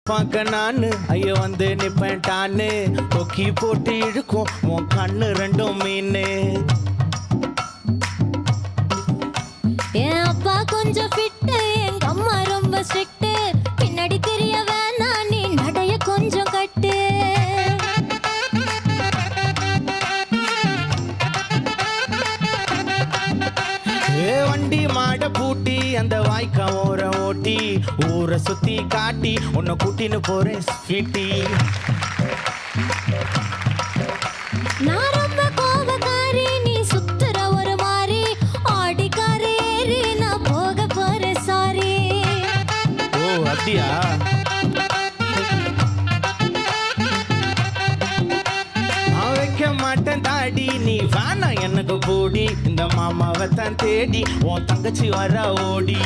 பார்க்க நானு ஐய வந்து நிப்பேன் டான்னு கொக்கி போட்டு இழுக்கும் உன் கண்ணு ரெண்டும் மீனு. என் அப்பா கொஞ்சம் ஃபிட்டு, எங்க அம்மா ரொம்ப ஸ்ட்ரிக்ட். பின்னாடி தெரிய வேணாம், நீ நடைய கொஞ்சம் கட்டு. வண்டி மாட பூட்டி அந்த வாய்க்கா ஓர ஓட்டி ஊரை சுத்தி காட்டி உன்னை கூட்டின்னு போறேன் ஸ்வீட்டி. நான் ரொம்ப கோபக்காரி, நீ சுத்துற ஒரு மாதிரி. ஆடிக்காரி ஏறி நான் போக போறேன் சாரி. ஓ அப்படியா? நான் வைக்க மாட்டேன் தாடி, நீ வேணா எனக்கு போடி. இந்த மாமாவை தான் தேடி உன் தங்கச்சி வர ஓடி.